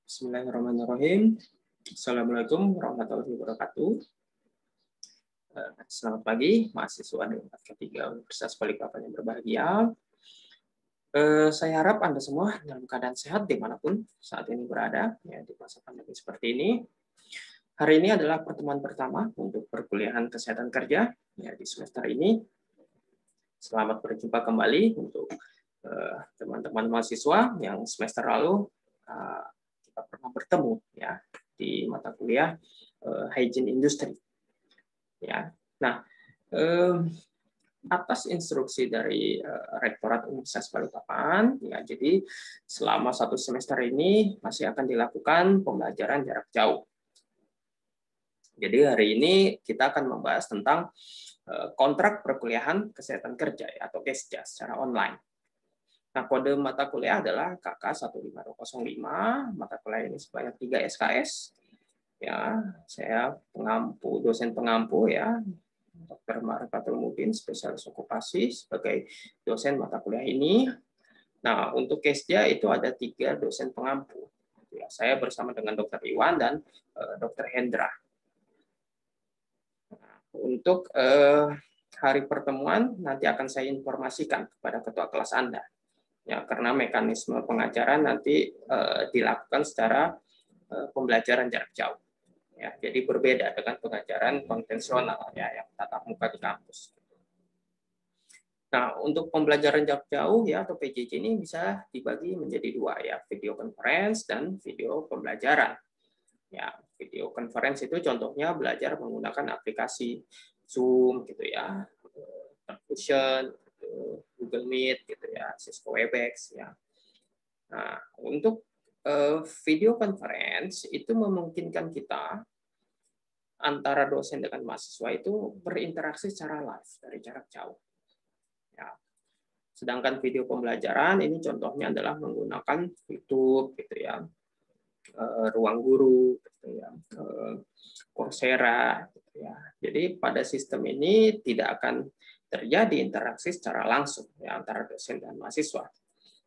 Bismillahirrahmanirrahim. Assalamualaikum warahmatullahi wabarakatuh. Selamat pagi, mahasiswa tingkat ketiga Universitas Balikpapan yang berbahagia. Saya harap Anda semua dalam keadaan sehat dimanapun saat ini berada, ya, di masa pandemi seperti ini. Hari ini adalah pertemuan pertama untuk perkuliahan kesehatan kerja, ya, di semester ini. Selamat berjumpa kembali untuk teman-teman mahasiswa yang semester lalu kita pernah bertemu, ya, di mata kuliah Hygiene Industry. Ya, nah, atas instruksi dari Rektorat Universitas Balikpapan, ya, jadi selama 1 semester ini masih akan dilakukan pembelajaran jarak jauh. Jadi hari ini kita akan membahas tentang kontrak perkuliahan kesehatan kerja, ya, atau KESJA secara online. Nah, kode mata kuliah adalah KK15205. Mata kuliah ini sebanyak 3 SKS. Ya, saya dosen pengampu, ya, Dr. Ma'rifatul Mubin, spesialis okupasi sebagai dosen mata kuliah ini. Nah, untuk KESJA itu ada 3 dosen pengampu. Ya, saya bersama dengan Dr. Iwan dan Dr. Hendra. Nah, untuk hari pertemuan nanti akan saya informasikan kepada ketua kelas Anda. Ya, karena mekanisme pengajaran nanti dilakukan secara pembelajaran jarak jauh. Ya, jadi berbeda dengan pengajaran konvensional, ya, yang tatap muka di kampus. Nah, untuk pembelajaran jarak jauh, ya, atau PJJ ini bisa dibagi menjadi 2, ya, video conference dan video pembelajaran. Ya, video conference itu contohnya belajar menggunakan aplikasi Zoom, gitu ya, Perfusion, Google Meet, gitu ya, Cisco Webex, ya. Nah, untuk video conference itu memungkinkan kita antara dosen dengan mahasiswa itu berinteraksi secara live dari jarak jauh. Ya. Sedangkan video pembelajaran ini contohnya adalah menggunakan YouTube, gitu ya, Ruang Guru, gitu ya, Coursera, gitu ya. Jadi pada sistem ini tidak akan terjadi interaksi secara langsung, ya, antara dosen dan mahasiswa.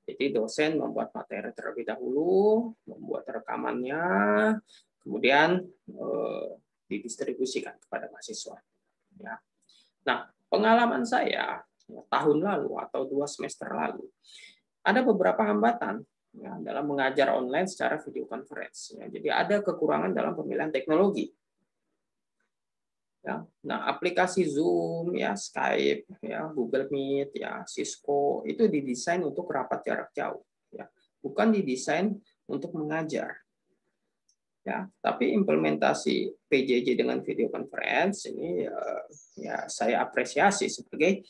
Jadi dosen membuat materi terlebih dahulu, membuat rekamannya, kemudian didistribusikan kepada mahasiswa. Ya. Nah, pengalaman saya tahun lalu atau 2 semester lalu, ada beberapa hambatan, ya, dalam mengajar online secara video conference. Ya. Jadi ada kekurangan dalam pemilihan teknologi. Ya. Nah, aplikasi Zoom, ya, Skype, ya, Google Meet, ya, Cisco itu didesain untuk rapat jarak jauh, ya, bukan didesain untuk mengajar. Ya, tapi implementasi PJJ dengan video conference ini, ya, saya apresiasi sebagai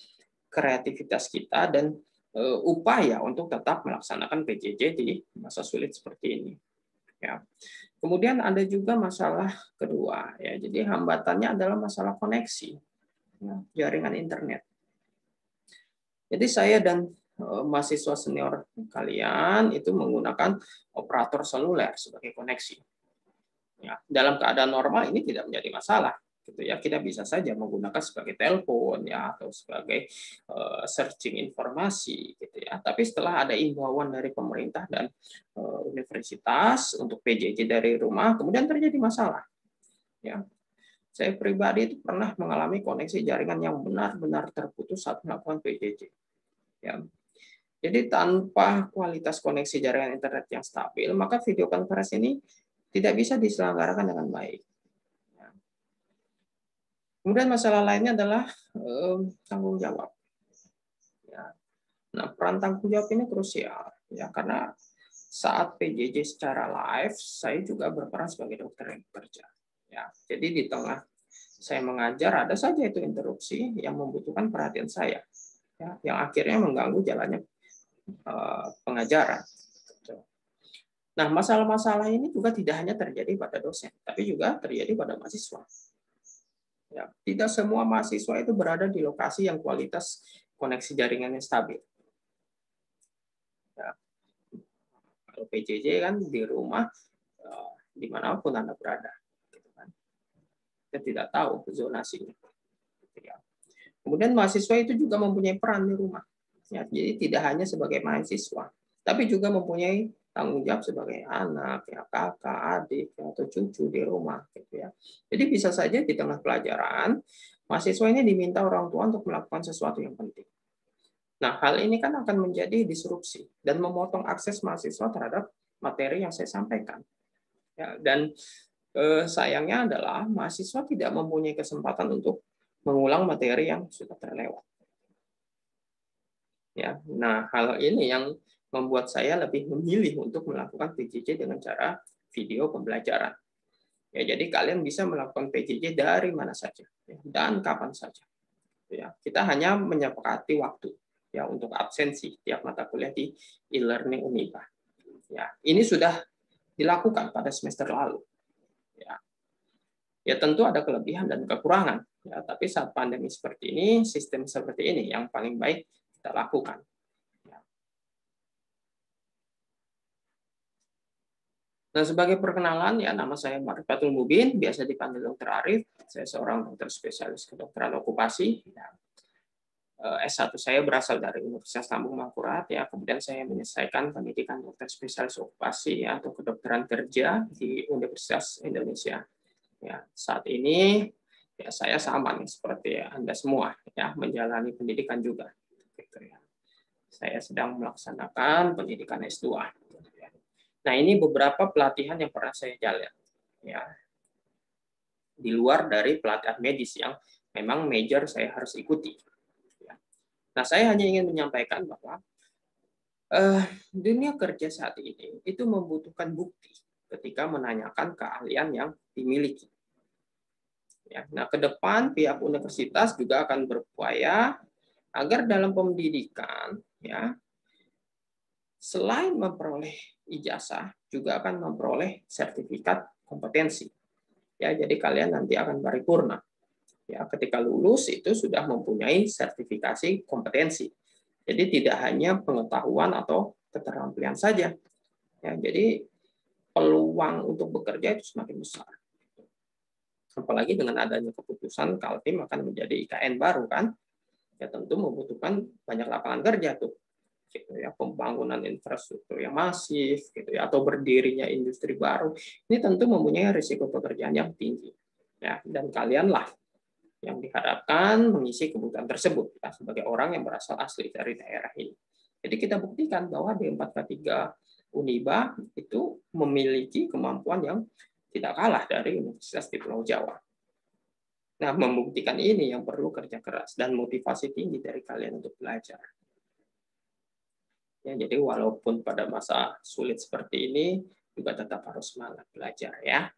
kreativitas kita dan upaya untuk tetap melaksanakan PJJ di masa sulit seperti ini. Ya. Kemudian ada juga masalah kedua, ya. Jadi hambatannya adalah masalah koneksi, ya, jaringan internet. Jadi saya dan mahasiswa senior kalian itu menggunakan operator seluler sebagai koneksi. Ya, dalam keadaan normal ini tidak menjadi masalah, gitu ya. Kita bisa saja menggunakan sebagai telepon, ya, atau sebagai searching informasi, gitu ya. Tapi setelah ada imbauan dari pemerintah dan universitas untuk PJJ dari rumah, kemudian terjadi masalah. Ya, saya pribadi itu pernah mengalami koneksi jaringan yang benar-benar terputus saat melakukan PJJ. Ya. Jadi tanpa kualitas koneksi jaringan internet yang stabil, maka video conference ini tidak bisa diselenggarakan dengan baik. Kemudian masalah lainnya adalah tanggung jawab. Ya. Nah, peran tanggung jawab ini krusial, ya, karena saat PJJ secara live, saya juga berperan sebagai dokter yang bekerja. Ya, jadi di tengah saya mengajar ada saja itu interupsi yang membutuhkan perhatian saya, ya, yang akhirnya mengganggu jalannya pengajaran. Nah, masalah-masalah ini juga tidak hanya terjadi pada dosen, tapi juga terjadi pada mahasiswa. Ya, tidak semua mahasiswa itu berada di lokasi yang kualitas koneksi jaringannya stabil. Ya. Kalau PJJ kan di rumah, dimanapun Anda berada. Gitu kan. Kita tidak tahu zonasinya. Ya. Kemudian mahasiswa itu juga mempunyai peran di rumah. Ya, jadi tidak hanya sebagai mahasiswa, tapi juga mempunyai tanggung jawab sebagai anak, ya kakak, adik, atau cucu di rumah, gitu ya. Jadi bisa saja di tengah pelajaran, mahasiswa ini diminta orang tua untuk melakukan sesuatu yang penting. Nah, hal ini kan akan menjadi disrupsi dan memotong akses mahasiswa terhadap materi yang saya sampaikan. Ya, dan sayangnya adalah mahasiswa tidak mempunyai kesempatan untuk mengulang materi yang sudah terlewat. Ya, nah hal ini yang membuat saya lebih memilih untuk melakukan PJJ dengan cara video pembelajaran. Ya, jadi kalian bisa melakukan PJJ dari mana saja ya, dan kapan saja. Ya, kita hanya menyepakati waktu ya untuk absensi tiap mata kuliah di e-learning Uniba. Ya, ini sudah dilakukan pada semester lalu. Ya, ya tentu ada kelebihan dan kekurangan. Ya, tapi saat pandemi seperti ini, sistem seperti ini yang paling baik kita lakukan. Nah, sebagai perkenalan, ya nama saya Marifatul Mubin, biasa dipanggil Dr. Arif. Saya seorang dokter spesialis kedokteran okupasi. Ya. S1 saya berasal dari Universitas Lambung Mangkurat, ya. Kemudian saya menyelesaikan pendidikan dokter spesialis okupasi ya, atau kedokteran kerja di Universitas Indonesia. Ya, saat ini ya saya sama nih seperti Anda semua, ya menjalani pendidikan juga. Gitu ya. Saya sedang melaksanakan pendidikan S2. Nah, ini beberapa pelatihan yang pernah saya jalan, ya, di luar dari pelatihan medis yang memang major saya harus ikuti. Nah, saya hanya ingin menyampaikan bahwa dunia kerja saat ini itu membutuhkan bukti ketika menanyakan keahlian yang dimiliki. Ya, nah, ke depan pihak universitas juga akan berupaya agar dalam pendidikan, ya, selain memperoleh ijazah, juga akan memperoleh sertifikat kompetensi. Ya, jadi kalian nanti akan paripurna. Ya, ketika lulus itu sudah mempunyai sertifikasi kompetensi. Jadi tidak hanya pengetahuan atau keterampilan saja. Ya, jadi peluang untuk bekerja itu semakin besar. Apalagi dengan adanya keputusan Kaltim akan menjadi IKN baru kan, ya tentu membutuhkan banyak lapangan kerja tuh. Gitu ya, pembangunan infrastruktur yang masif gitu ya, atau berdirinya industri baru ini tentu mempunyai risiko pekerjaan yang tinggi ya, dan kalianlah yang diharapkan mengisi kebutuhan tersebut ya, sebagai orang yang berasal asli dari daerah ini. Jadi kita buktikan bahwa D4K3 Uniba itu memiliki kemampuan yang tidak kalah dari universitas di Pulau Jawa. Nah, membuktikan ini yang perlu kerja keras dan motivasi tinggi dari kalian untuk belajar. Ya, jadi walaupun pada masa sulit seperti ini juga tetap harus semangat belajar ya.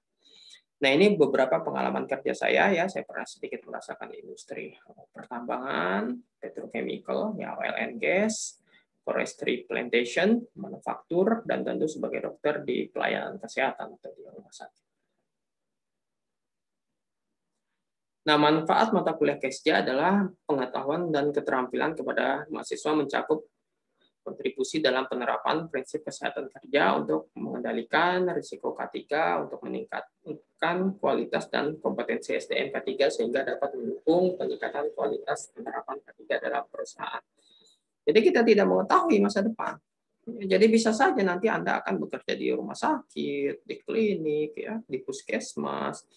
Nah, ini beberapa pengalaman kerja saya ya. Saya pernah sedikit merasakan industri pertambangan, petrochemical, ya oil and gas, forestry plantation, manufaktur, dan tentu sebagai dokter di pelayanan kesehatan atau di rumah sakit. Nah, manfaat mata kuliah KESJA adalah pengetahuan dan keterampilan kepada mahasiswa mencakup kontribusi dalam penerapan prinsip kesehatan kerja untuk mengendalikan risiko K3 untuk meningkatkan kualitas dan kompetensi SDM K3 sehingga dapat mendukung peningkatan kualitas penerapan K3 dalam perusahaan. Jadi kita tidak mengetahui masa depan. Jadi bisa saja nanti Anda akan bekerja di rumah sakit, di klinik, ya, di puskesmas,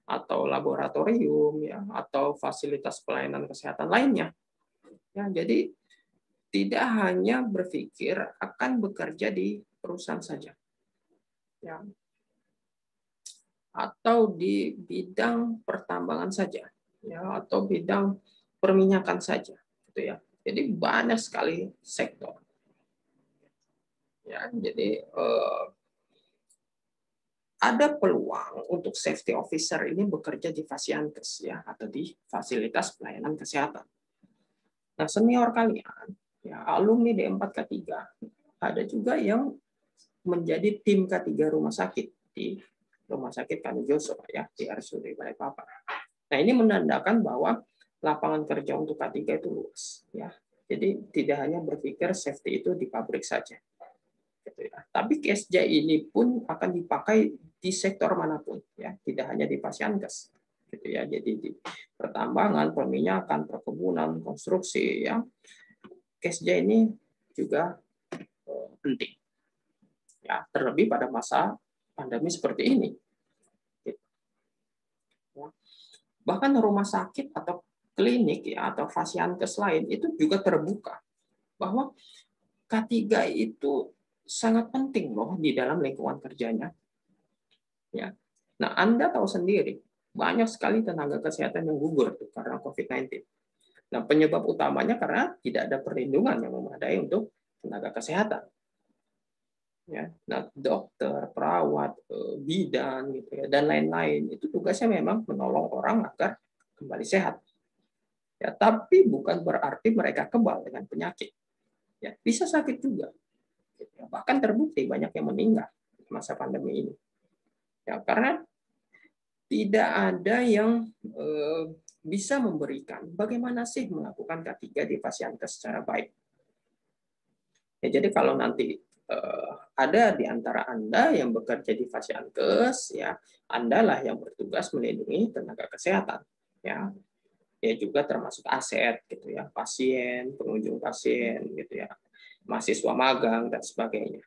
atau laboratorium, ya, atau fasilitas pelayanan kesehatan lainnya. Ya, jadi tidak hanya berpikir akan bekerja di perusahaan saja, ya, atau di bidang pertambangan saja, ya, atau bidang perminyakan saja, gitu ya. Jadi banyak sekali sektor. Ya, jadi ada peluang untuk safety officer ini bekerja di Fasiankes ya, atau di fasilitas pelayanan kesehatan. Nah, senior kalian, ya, alumni D4K3, ada juga yang menjadi tim K3 rumah sakit di Rumah Sakit Kanijoso ya, di RSUD Balikpapan. Nah, ini menandakan bahwa lapangan kerja untuk K3 itu luas ya. Jadi tidak hanya berpikir safety itu di pabrik saja. Gitu ya. Tapi KESJA ini pun akan dipakai di sektor manapun ya, tidak hanya di Fasiankes. Gitu ya. Jadi di pertambangan, perminyakan, perkebunan, konstruksi ya. KESJA ini juga penting. Ya, terlebih pada masa pandemi seperti ini. Bahkan rumah sakit atau klinik ya atau fasiankes lain itu juga terbuka bahwa K3 itu sangat penting loh di dalam lingkungan kerjanya. Ya. Nah, Anda tahu sendiri, banyak sekali tenaga kesehatan yang gugur tuh karena COVID-19. Nah, penyebab utamanya karena tidak ada perlindungan yang memadai untuk tenaga kesehatan. Ya, nah, dokter, perawat, bidan, gitu ya, dan lain-lain itu tugasnya memang menolong orang agar kembali sehat. Ya, tapi bukan berarti mereka kebal dengan penyakit. Ya, bisa sakit juga. Bahkan terbukti banyak yang meninggal di masa pandemi ini. Ya, karena tidak ada yang bisa memberikan bagaimana sih melakukan K3 di fasiankes secara baik. Ya, jadi kalau nanti ada di antara Anda yang bekerja di fasiankes, ya Anda lah yang bertugas melindungi tenaga kesehatan, ya. Ya juga termasuk aset gitu ya, pasien, pengunjung pasien gitu ya, mahasiswa magang dan sebagainya.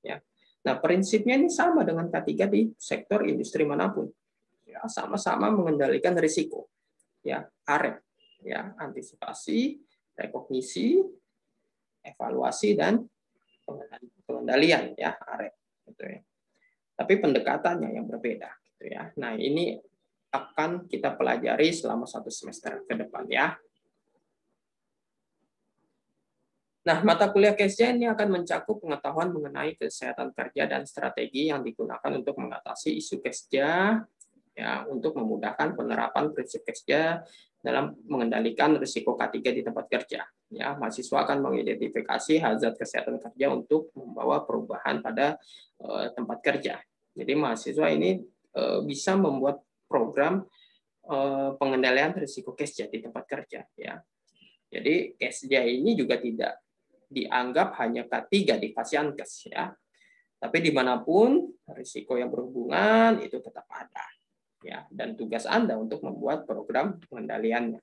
Ya. Nah, prinsipnya ini sama dengan K3 di sektor industri manapun. Ya, sama-sama mengendalikan risiko. Ya, AREP, ya, antisipasi, rekognisi, evaluasi dan pengendalian ya, AREP gitu ya. Tapi pendekatannya yang berbeda gitu ya. Nah, ini akan kita pelajari selama 1 semester ke depan ya. Nah, mata kuliah KESJA ini akan mencakup pengetahuan mengenai kesehatan kerja dan strategi yang digunakan untuk mengatasi isu KESJA, ya, untuk memudahkan penerapan prinsip KESJA dalam mengendalikan risiko K3 di tempat kerja. Ya, mahasiswa akan mengidentifikasi hazard kesehatan kerja untuk membawa perubahan pada tempat kerja. Jadi mahasiswa ini bisa membuat program pengendalian risiko KESJA di tempat kerja. Ya, jadi KESJA ini juga tidak dianggap hanya K3 di fasiankes ya. Tapi dimanapun risiko yang berhubungan itu tetap ada. Ya, dan tugas Anda untuk membuat program pengendaliannya.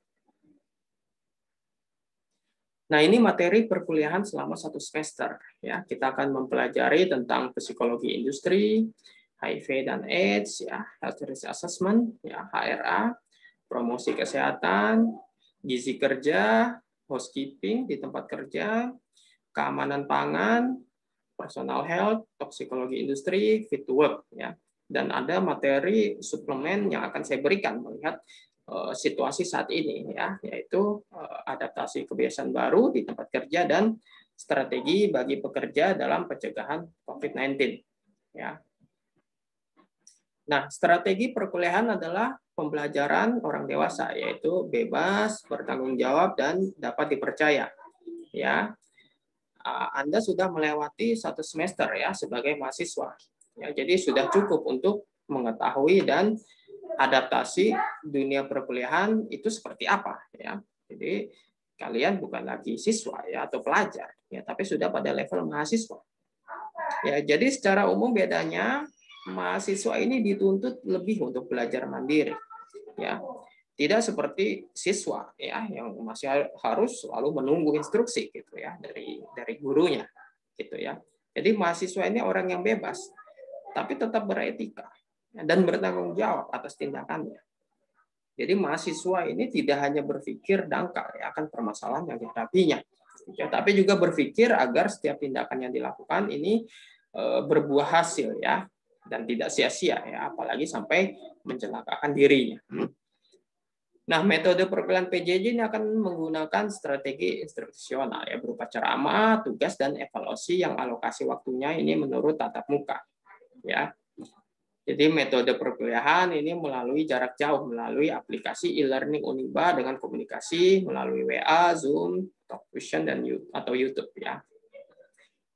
Nah, ini materi perkuliahan selama 1 semester. Ya, kita akan mempelajari tentang psikologi industri, HIV dan AIDS, ya, health risk assessment, ya, HRA, promosi kesehatan, gizi kerja, housekeeping di tempat kerja, keamanan pangan, personal health, toksikologi industri, fit to work, ya. Dan ada materi suplemen yang akan saya berikan melihat situasi saat ini, ya, yaitu adaptasi kebiasaan baru di tempat kerja dan strategi bagi pekerja dalam pencegahan COVID-19. Ya. Nah, strategi perkuliahan adalah pembelajaran orang dewasa, yaitu bebas, bertanggung jawab, dan dapat dipercaya. Ya, Anda sudah melewati 1 semester ya sebagai mahasiswa. Ya, jadi sudah cukup untuk mengetahui dan adaptasi dunia perkuliahan itu seperti apa ya. Jadi kalian bukan lagi siswa ya atau pelajar ya, tapi sudah pada level mahasiswa. Ya, jadi secara umum bedanya mahasiswa ini dituntut lebih untuk belajar mandiri. Ya. Tidak seperti siswa ya yang masih harus selalu menunggu instruksi gitu ya dari gurunya gitu ya. Jadi mahasiswa ini orang yang bebas tapi tetap beretika dan bertanggung jawab atas tindakannya. Jadi mahasiswa ini tidak hanya berpikir dangkal ya akan permasalahan yang dihadapinya, ya, tapi juga berpikir agar setiap tindakan yang dilakukan ini berbuah hasil ya dan tidak sia-sia ya, apalagi sampai mencelakakan dirinya. Nah, metode perkuliahan PJJ ini akan menggunakan strategi instruksional ya berupa ceramah, tugas dan evaluasi yang alokasi waktunya ini menurut tatap muka. Ya. Jadi metode perkuliahan ini melalui jarak jauh melalui aplikasi e-learning Uniba dengan komunikasi melalui WA, Zoom, Talkvision dan YouTube ya.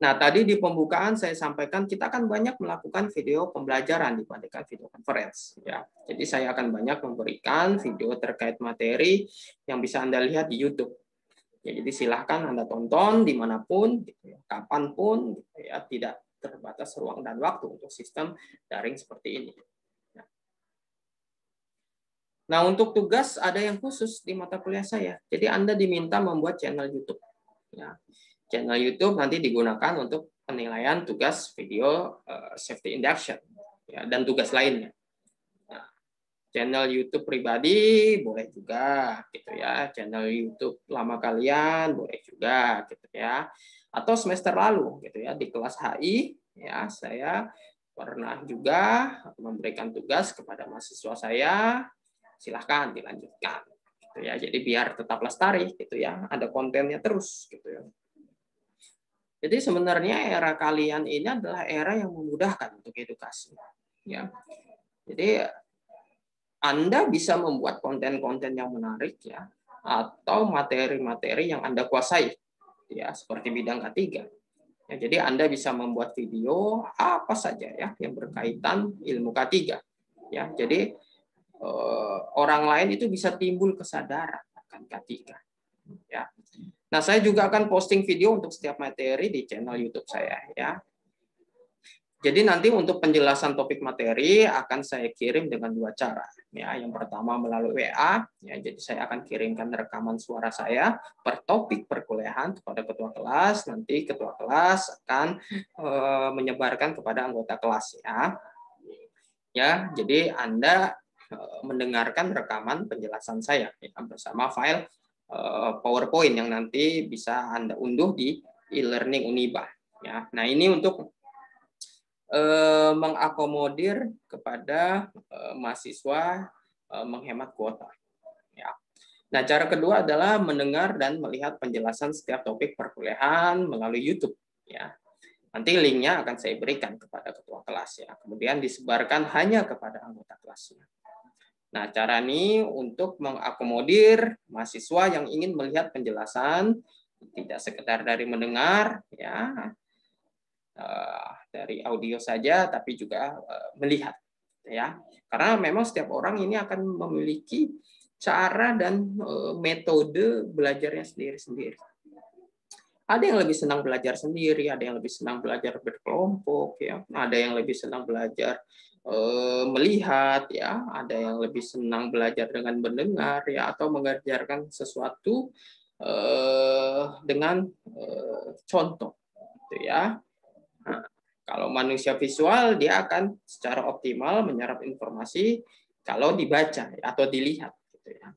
Nah, tadi di pembukaan saya sampaikan kita akan banyak melakukan video pembelajaran dibandingkan video conference. Ya. Jadi saya akan banyak memberikan video terkait materi yang bisa Anda lihat di YouTube. Ya, jadi silahkan Anda tonton dimanapun, gitu ya, kapanpun, gitu ya, tidak terbatas ruang dan waktu untuk sistem daring seperti ini. Nah, untuk tugas ada yang khusus di mata kuliah saya. Jadi Anda diminta membuat channel YouTube. Ya. Channel YouTube nanti digunakan untuk penilaian tugas video safety induction ya, dan tugas lainnya. Nah, channel YouTube pribadi boleh juga gitu ya, channel YouTube lama kalian boleh juga gitu ya. Atau semester lalu gitu ya, di kelas HI ya, saya pernah juga memberikan tugas kepada mahasiswa saya, silahkan dilanjutkan gitu ya. Jadi biar tetap lestari gitu ya, ada kontennya terus gitu ya. Jadi sebenarnya era kalian ini adalah era yang memudahkan untuk edukasi. Ya. Jadi Anda bisa membuat konten-konten yang menarik ya, atau materi-materi yang Anda kuasai ya, seperti bidang K3. Ya, jadi Anda bisa membuat video apa saja ya yang berkaitan ilmu K3. Ya, jadi orang lain itu bisa timbul kesadaran akan K3. Ya. Nah, saya juga akan posting video untuk setiap materi di channel YouTube saya ya. Jadi nanti untuk penjelasan topik materi akan saya kirim dengan 2 cara. Ya, yang pertama melalui WA. Ya, jadi saya akan kirimkan rekaman suara saya per topik perkuliahan kepada ketua kelas. Nanti ketua kelas akan menyebarkan kepada anggota kelas ya. Ya, jadi Anda mendengarkan rekaman penjelasan saya ya, bersama file PowerPoint yang nanti bisa Anda unduh di e-learning Uniba. Ya, nah ini untuk mengakomodir kepada mahasiswa menghemat kuota. Ya. Nah, cara kedua adalah mendengar dan melihat penjelasan setiap topik perkuliahan melalui YouTube. Ya. Nanti linknya akan saya berikan kepada ketua kelas ya. Kemudian disebarkan hanya kepada anggota kelasnya. Nah, cara ini untuk mengakomodir mahasiswa yang ingin melihat penjelasan, tidak sekedar dari mendengar, ya, dari audio saja, tapi juga melihat, ya. Karena memang setiap orang ini akan memiliki cara dan metode belajarnya sendiri-sendiri. Ada yang lebih senang belajar sendiri, ada yang lebih senang belajar berkelompok, ya. Ada yang lebih senang belajar melihat, ya, ada yang lebih senang belajar dengan mendengar, ya, atau mengajarkan sesuatu dengan contoh, gitu ya. Nah, kalau manusia visual dia akan secara optimal menyerap informasi kalau dibaca atau dilihat, gitu ya.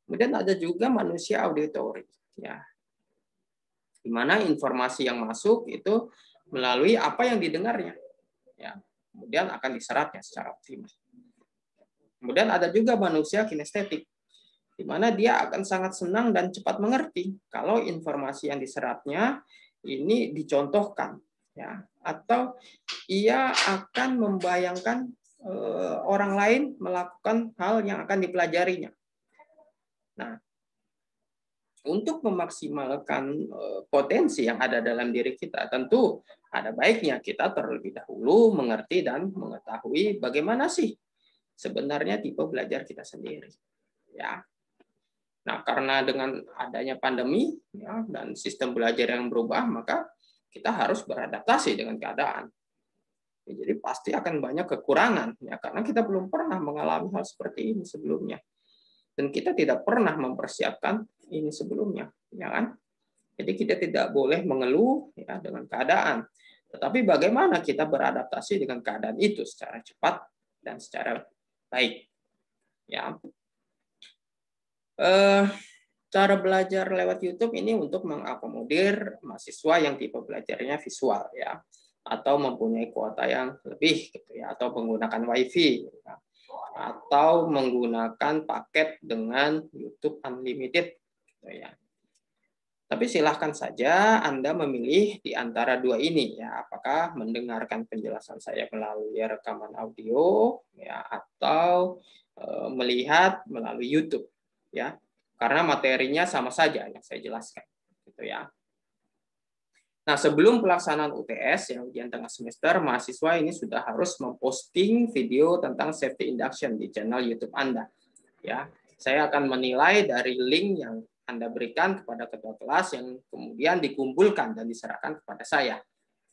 Kemudian ada juga manusia auditory, ya, di mana informasi yang masuk itu melalui apa yang didengarnya, ya. Kemudian akan diserapnya secara optimal. Kemudian ada juga manusia kinestetik, di mana dia akan sangat senang dan cepat mengerti kalau informasi yang diserapnya ini dicontohkan, ya, atau ia akan membayangkan orang lain melakukan hal yang akan dipelajarinya. Nah, untuk memaksimalkan potensi yang ada dalam diri kita, tentu ada baiknya kita terlebih dahulu mengerti dan mengetahui bagaimana sih sebenarnya tipe belajar kita sendiri. Ya. Nah, karena dengan adanya pandemi ya, dan sistem belajar yang berubah, maka kita harus beradaptasi dengan keadaan. Ya, jadi pasti akan banyak kekurangan, ya, karena kita belum pernah mengalami hal seperti ini sebelumnya. Dan kita tidak pernah mempersiapkan ini sebelumnya, ya kan? Jadi kita tidak boleh mengeluh ya dengan keadaan, tetapi bagaimana kita beradaptasi dengan keadaan itu secara cepat dan secara baik, ya. Cara belajar lewat YouTube ini untuk mengakomodir mahasiswa yang tipe belajarnya visual, ya, atau mempunyai kuota yang lebih, gitu ya, atau menggunakan WiFi. Ya, atau menggunakan paket dengan YouTube Unlimited, gitu ya. Tapi silahkan saja Anda memilih di antara dua ini, ya, apakah mendengarkan penjelasan saya melalui rekaman audio, ya, atau melihat melalui YouTube, ya, karena materinya sama saja yang saya jelaskan, gitu ya. Nah, sebelum pelaksanaan UTS, yang ujian tengah semester, mahasiswa ini sudah harus memposting video tentang safety induction di channel YouTube Anda. Ya, saya akan menilai dari link yang Anda berikan kepada ketua kelas yang kemudian dikumpulkan dan diserahkan kepada saya.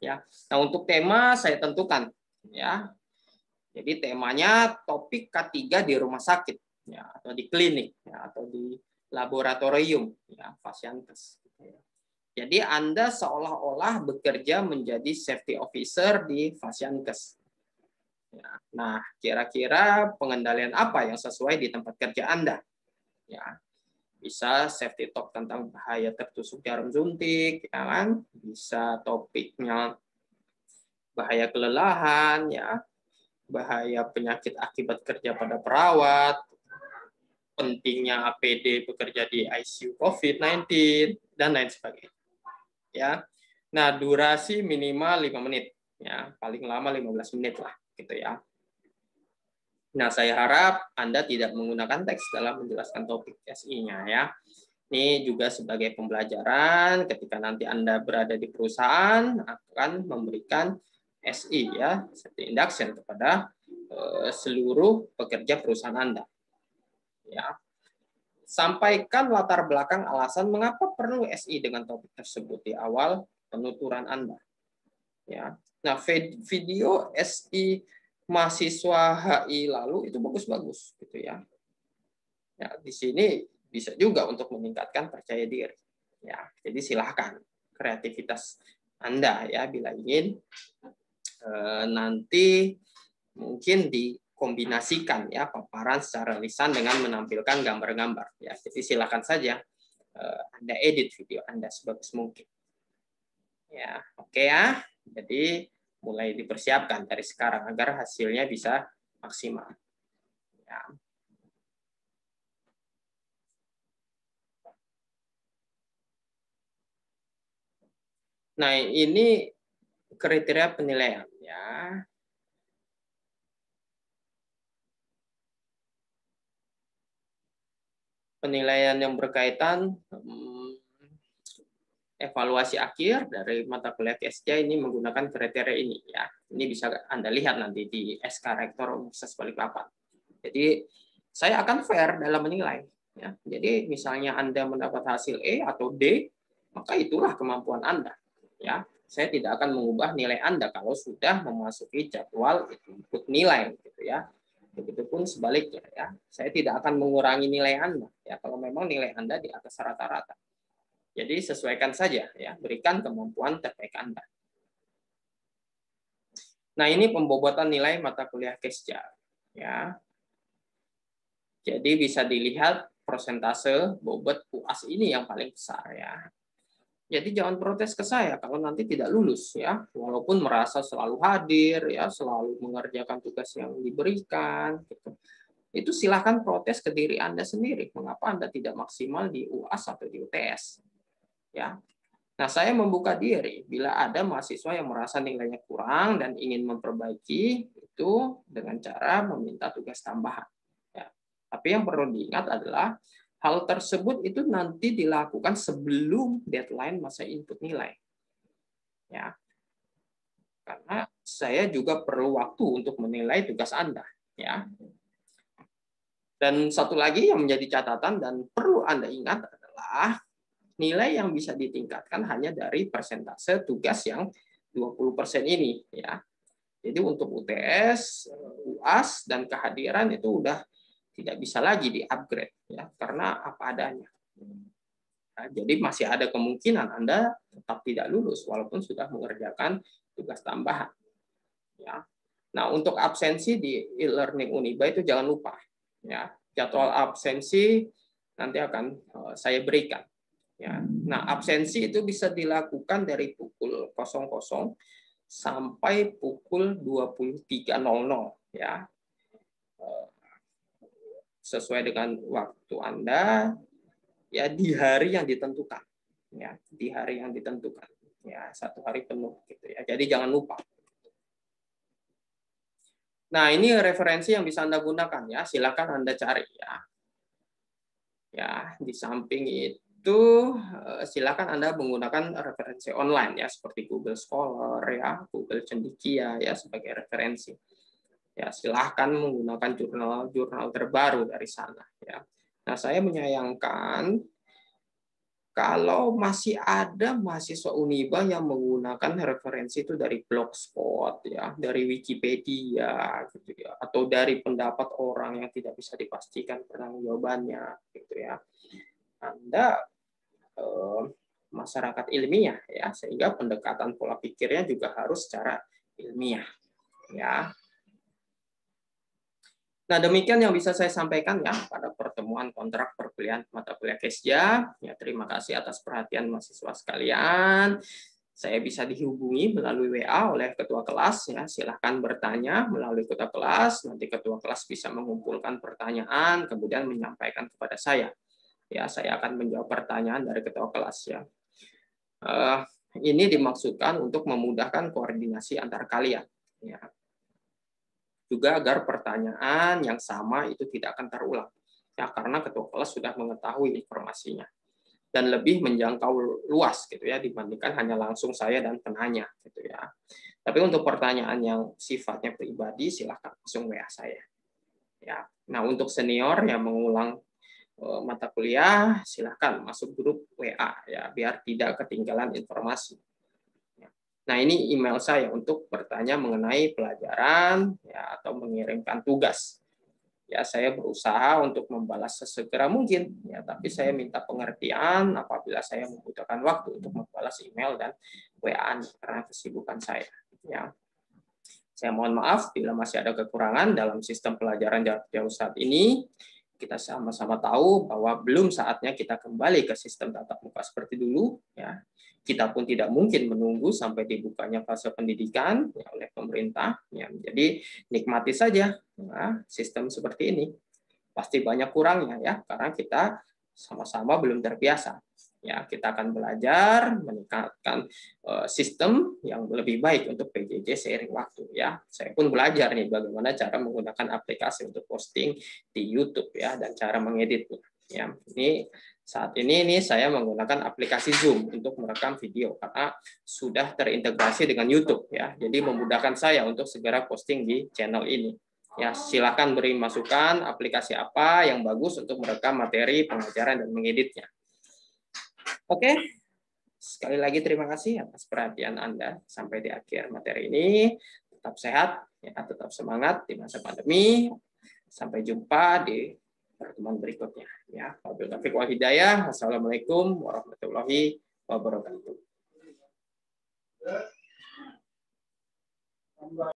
Ya, nah untuk tema saya tentukan. Ya, jadi temanya topik K3 di rumah sakit, ya, atau di klinik, ya, atau di laboratorium, ya, Fasiankes. Jadi Anda seolah-olah bekerja menjadi safety officer di Fasiankes. Ya. Nah, kira-kira pengendalian apa yang sesuai di tempat kerja Anda? Ya, bisa safety talk tentang bahaya tertusuk jarum suntik, ya kan? Bisa topiknya bahaya kelelahan, ya, bahaya penyakit akibat kerja pada perawat, pentingnya APD bekerja di ICU COVID-19, dan lain sebagainya. Ya, nah durasi minimal 5 menit, ya, paling lama 15 menit lah, gitu ya. Nah, saya harap Anda tidak menggunakan teks dalam menjelaskan topik SI-nya, ya. Ini juga sebagai pembelajaran ketika nanti Anda berada di perusahaan akan memberikan SI, ya, safety induction kepada seluruh pekerja perusahaan Anda. Ya. Sampaikan latar belakang alasan mengapa perlu SI dengan topik tersebut di awal penuturan Anda. Ya. Nah, video SI mahasiswa HI lalu itu bagus-bagus, gitu ya. Ya, di sini bisa juga untuk meningkatkan percaya diri. Ya, jadi silahkan kreativitas Anda, ya, bila ingin nanti mungkin dikombinasikan, ya, paparan secara lisan dengan menampilkan gambar-gambar, ya. Jadi silakan saja Anda edit video Anda sebagus mungkin. Ya, oke, ya. Jadi mulai dipersiapkan dari sekarang agar hasilnya bisa maksimal. Ya. Nah, ini kriteria penilaian, ya. Penilaian yang berkaitan evaluasi akhir dari mata kuliah KSJ ini menggunakan kriteria ini, ya. Ini bisa Anda lihat nanti di SK Rektor Universitas Balikpapan. Jadi saya akan fair dalam menilai, ya. Jadi misalnya Anda mendapat hasil E atau D, maka itulah kemampuan Anda, ya. Saya tidak akan mengubah nilai Anda kalau sudah memasuki jadwal input nilai, gitu ya. Begitupun sebaliknya, ya. Saya tidak akan mengurangi nilai Anda, ya, kalau memang nilai Anda di atas rata-rata. Jadi sesuaikan saja, ya, berikan kemampuan terbaik Anda. Nah, ini pembobotan nilai mata kuliah KESJA, ya. Jadi bisa dilihat persentase bobot UAS ini yang paling besar, ya. Jadi jangan protes ke saya kalau nanti tidak lulus, ya, walaupun merasa selalu hadir, ya, selalu mengerjakan tugas yang diberikan, gitu. Itu silahkan protes ke diri Anda sendiri, mengapa Anda tidak maksimal di UAS atau di UTS, ya. Nah, saya membuka diri bila ada mahasiswa yang merasa nilainya kurang dan ingin memperbaiki itu dengan cara meminta tugas tambahan, ya. Tapi yang perlu diingat adalah hal tersebut itu nanti dilakukan sebelum deadline masa input nilai, ya. Karena saya juga perlu waktu untuk menilai tugas Anda, ya. Dan satu lagi yang menjadi catatan dan perlu Anda ingat adalah nilai yang bisa ditingkatkan hanya dari persentase tugas yang 20% ini, ya. Jadi untuk UTS, UAS dan kehadiran itu udah tidak bisa lagi di-upgrade, ya, karena apa adanya. Nah, jadi masih ada kemungkinan Anda tetap tidak lulus walaupun sudah mengerjakan tugas tambahan, ya. Nah, untuk absensi di e-learning Uniba itu jangan lupa, ya. Jadwal absensi nanti akan saya berikan. Ya. Nah, absensi itu bisa dilakukan dari pukul 00 sampai pukul 23.00, ya. Sesuai dengan waktu Anda, ya, di hari yang ditentukan. Ya, di hari yang ditentukan. Ya, 1 hari penuh, gitu ya. Jadi jangan lupa. Nah, ini referensi yang bisa Anda gunakan, ya. Silakan Anda cari, ya. Ya, di samping itu silakan Anda menggunakan referensi online, ya, seperti Google Scholar, ya, Google Cendekia, ya, sebagai referensi. Ya, silahkan menggunakan jurnal-jurnal terbaru dari sana, ya. Nah, saya menyayangkan kalau masih ada mahasiswa Uniba yang menggunakan referensi itu dari Blogspot, ya, dari Wikipedia, gitu ya, atau dari pendapat orang yang tidak bisa dipastikan pertanggungjawabannya, gitu ya. Anda masyarakat ilmiah ya, sehingga pendekatan pola pikirnya juga harus secara ilmiah ya. Nah, demikian yang bisa saya sampaikan ya pada pertemuan kontrak perkuliahan mata kuliah Kesja. Ya, terima kasih atas perhatian mahasiswa sekalian. Saya bisa dihubungi melalui WA oleh ketua kelas ya. Silahkan bertanya melalui ketua kelas. Nanti ketua kelas bisa mengumpulkan pertanyaan kemudian menyampaikan kepada saya. Ya, saya akan menjawab pertanyaan dari ketua kelas ya. Ini dimaksudkan untuk memudahkan koordinasi antar kalian ya. Juga agar pertanyaan yang sama itu tidak akan terulang ya, karena ketua kelas sudah mengetahui informasinya dan lebih menjangkau luas gitu ya dibandingkan hanya langsung saya dan penanya gitu ya. Tapi untuk pertanyaan yang sifatnya pribadi silahkan langsung WA saya ya. Nah, untuk senior yang mengulang mata kuliah silahkan masuk grup WA ya biar tidak ketinggalan informasi. Nah, ini email saya untuk bertanya mengenai pelajaran ya, atau mengirimkan tugas. Ya, saya berusaha untuk membalas sesegera mungkin ya, tapi saya minta pengertian apabila saya membutuhkan waktu untuk membalas email dan WA karena kesibukan saya ya. Saya mohon maaf bila masih ada kekurangan dalam sistem pelajaran jarak jauh saat ini. Kita sama-sama tahu bahwa belum saatnya kita kembali ke sistem tatap muka seperti dulu ya. Kita pun tidak mungkin menunggu sampai dibukanya fase pendidikan ya, oleh pemerintah ya. Jadi nikmati saja ya, sistem seperti ini. Pasti banyak kurangnya ya karena kita sama-sama belum terbiasa. Ya, kita akan belajar meningkatkan sistem yang lebih baik untuk PJJ seiring waktu ya. Saya pun belajar nih bagaimana cara menggunakan aplikasi untuk posting di YouTube ya dan cara mengeditnya. Ya, ini saat ini saya menggunakan aplikasi Zoom untuk merekam video karena sudah terintegrasi dengan YouTube ya. Jadi memudahkan saya untuk segera posting di channel ini. Ya, silakan beri masukan aplikasi apa yang bagus untuk merekam materi pengajaran dan mengeditnya. Oke, sekali lagi terima kasih atas perhatian Anda sampai di akhir materi ini. Tetap sehat, ya, tetap semangat di masa pandemi. Sampai jumpa di pertemuan berikutnya. Ya, wabillahi taufiq wal hidayah. Wassalamualaikum warahmatullahi wabarakatuh.